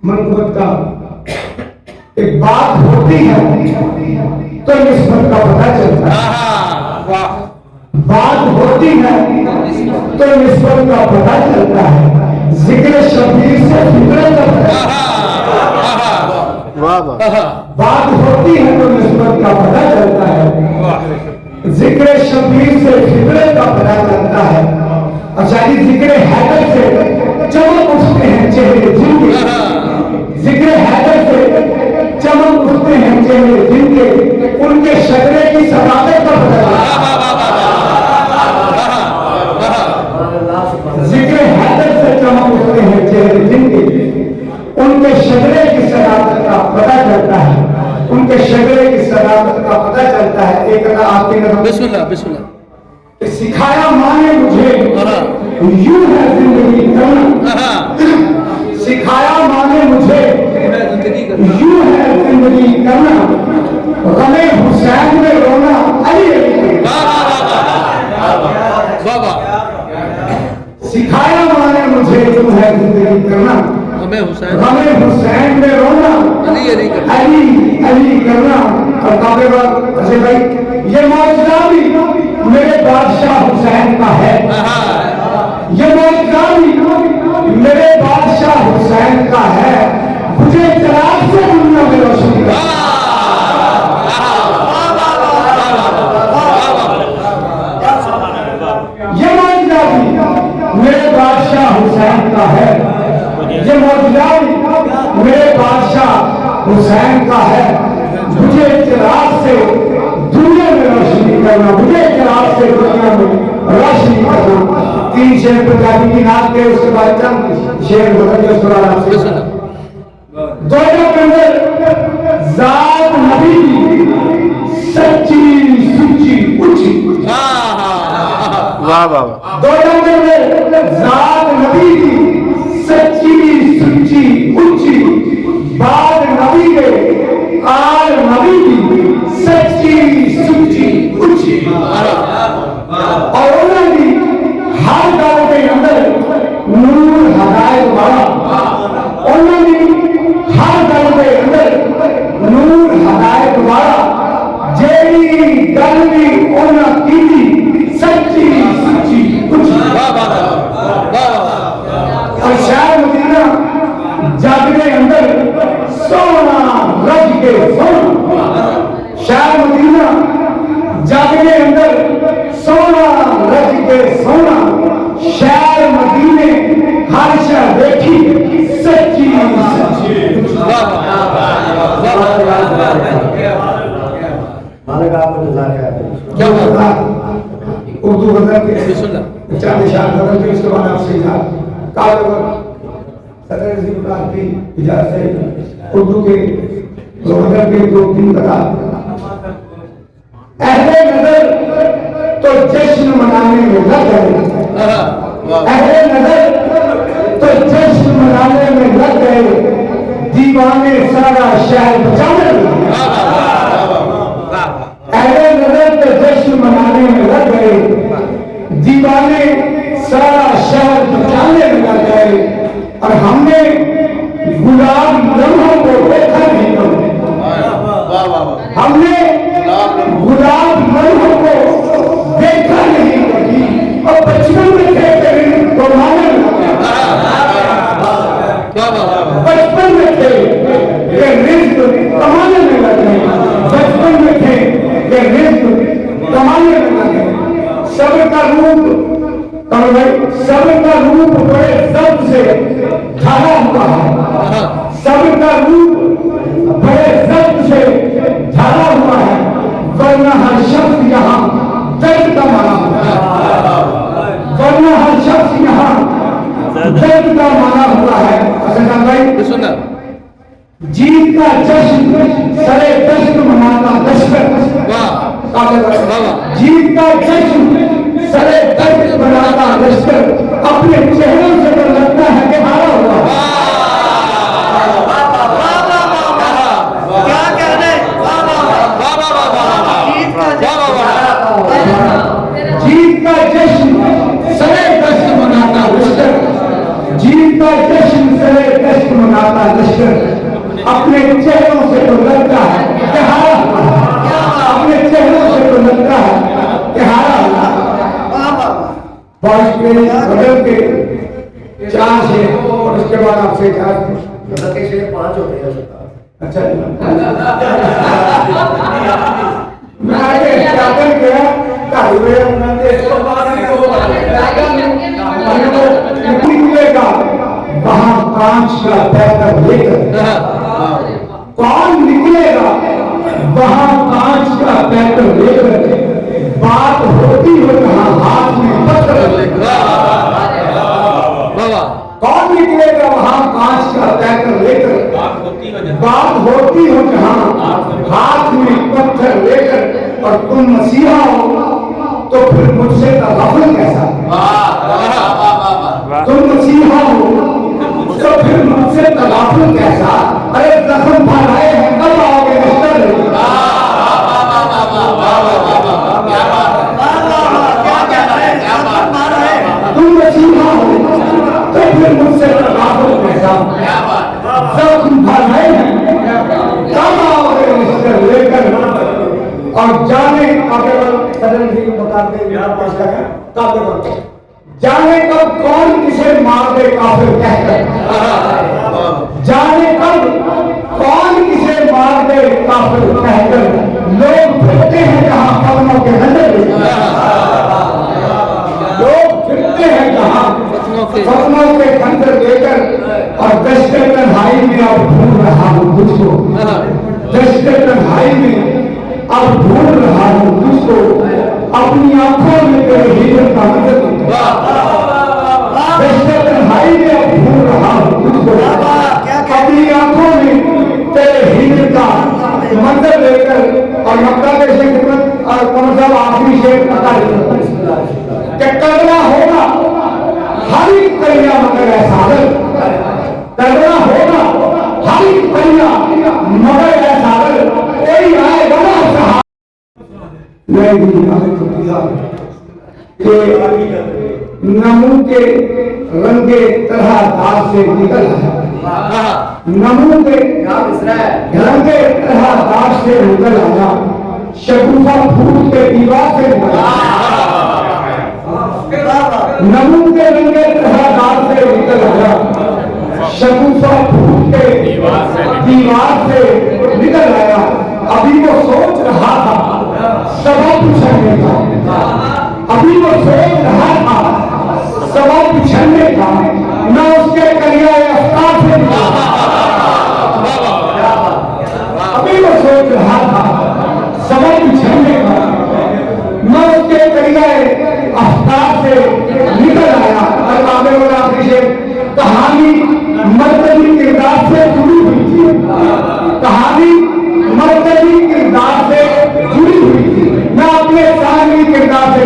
मनकुबत का एक बात होती है तो निस्बत का पता चलता है। बात होती है तो निस्बत का पता चलता है। जिक्र शबीर से फिक्र का पता बात होती है तो निस्बत का पता चलता है। जिक्र शबीर से फिक्र का पता चलता है। अच्छा जी, जिक्र हैदर से चमक उठते हैं चेहरे जिनके, जिक्र हैदर से चमक उठते हैं चेहरे जिनके, उनके शजरे की सदाकत का पता चलता है। जिक्र हैदर से चमक उठते हैं चेहरे जिनके, उनके शजरे की सदाकत का पता चलता है। उनके शजरे की सदाकत का पता चलता है। एक आपके बिस्मिल्लाह बिस्मिल्लाह। सिखाया माँ ने मुझे यूं है जिंदगी करना, सिखाया माँ ने मुझे यूं है जिंदगी करना, गमे हुसैन में रोना अली सिखाया माँ ने मुझे यूं है जिंदगी करना, गमे हुसैन में रोना अली अली करना। और काफी बात अजय भाई, ये मौजूदा भी मेरे बादशाह हुसैन का है। ये मौजूदा भी मेरे बादशाह हुसैन का है। मुझे चिराग से दुनिया में रोशनी का ये मौजूदा भी मेरे बादशाह हुसैन का है। ये मौजूदा भी मेरे बादशाह हुसैन का है। मुझे चिराग से दुनिया में रोशनी करना, मुझे चिराग से दुनिया में रोशनी करना। 3 शेर पंजाबी की नाच के उसके बाद चंद शेर बदल के सुनाना से दोनों के अंदर जात नबी की सच्ची सुच्ची ऊंची, वाह वाह। दोनों के अंदर जात नबी की सच्ची सुच्ची ऊंची, बाद नबी के आल नबी की सच्ची सुच्ची ऊंची। और उन्होंने हर दल के अंदर नूर हदायत वाला, उन्होंने हर दल के अंदर नूर हदायत वाला जेड़ी गल भी उन्हें की सच्ची सुच्ची ऊंची। और शायद मदीना जग के अंदर सोना रज के सोना, शायद मदीना जग के अंदर सोना रज के सोना, शहर मदीने हर शहर देखी सच्ची सच्ची। मालिक आपको क्या होता उर्दू गजल के चार शान गजल के, इसके बाद आपसे सदर की इजाजत से उर्दू के गजल के 2-3 कथा। अहले नजर तो जश्न मनाने में लग गए, अहले नजर तो जश्न मनाने में लग गए, दीवाने सारा शहर बचाने लगे। अहले नजर तो जश्न मनाने में लग गए, दीवाने सारा शहर बचाने में लग गए। और हमने गुलाब लम्हों को देखा नहीं, हमने गुलाब लम्हों को देखा नहीं कभी। और बचपन में थे तो माने बचपन में थे ये रिज्क कमाने में लगे, बचपन में थे ये रिज्क कमाने में लगे। सब्र का रूप सब्र का रूप बड़े जब्त से ढाला हुआ है, सब्र का रूप बड़े जब्त से ढाला हुआ है, वरना हर शख्स यहाँ दर्द का माना हुआ है, वरना हर शख्स यहाँ दर्द का माना हुआ है। असद भाई सुना, जीत का जश्न सरे दश्न मनाता लश्कर, जीत का जश्न सरे दश्न मनाता लश्कर, अपने चेहरों से तो लगता है कि हारा हुआ। क्या कहने, जीत आता लश्कर अपने चेहरों से तो लगता है कि हारा हुआ है, अपने चेहरों से तो लगता है कि हारा हुआ है। फौज के बदल के 4 से और उसके बाद आपसे 4 से 5 होते हैं सरकार। अच्छा मैं आगे स्टार्टर गया निकलेगा वहां 5 का पैकर लेकर, कौन निकलेगा वहां 5 का पैकर लेकर, बात होती हो जहां हाथ में पत्थर लेकर, कौन निकलेगा वहां 5 का पैकर लेकर, बात होती हो जहां हाथ में पत्थर लेकर, और तुम मसीहा हो तो फिर मुझसे तगाफुल कैसा? तुम मसीहा हो तो फिर मुझसे तगाफुल कैसा? अरे जख्म फैलाए हैं कब आओगे मिस्टर? तुम मसीहा हो तो फिर मुझसे तगाफुल कैसा? जख्म फैलाए हैं कब आओगे मिस्टर लेकर? और जाने आगे सदन जी को बताते जाने कब कौन किसे मार दे काफिर कहकर, जाने कब कौन किसे मार दे काफिर कहकर, लोग फिरते हैं जहां कदमों के अंदर, लोग फिरते हैं जहां कदमों के अंदर लेकर, और दश्ते तन्हाई में अब ढूंढ रहा हूं तुझको, दश्ते तन्हाई में अब ढूंढ रहा हूं तुझको, अपनी आंखों में तेरे हिजरत का मंजर, दश्ते तन्हाई में अब ढूंढ रहा हूं तुझको, अपनी आंखों में तेरे हिजरत का मंजर लेकर। और मक्का के शेख और कौन सा आखिरी शेख पता कि करना होगा हर एक करिया मगर ऐसा करना होगा हर एक करिया मगर ऐसा कोई आएगा ना नमू के रंगे तरह दाग से निकल आया, नमू के रंगे तरह दाग से निकल आया, शगुफा फूट के दीवार से निकल आया, नमू के रंगे तरह दाग से निकल आया, शगुफा फूट के दीवार से निकल आया। अभी वो सोच रहा था सवाल पूछने का, अभी वो सोच रहा था सवाल पूछने का, न उसके करिया अफ्तार से अभी वो सोच रहा था सवाल पूछने का, न उसके करिया अफ्तार से निकल आया। और आगे वाला कहानी मर्कजी किरदार से जुड़ी हुई थी, कहानी मर्कजी किरदार से जुड़ी हुई थी, न अपने सामने किरदार से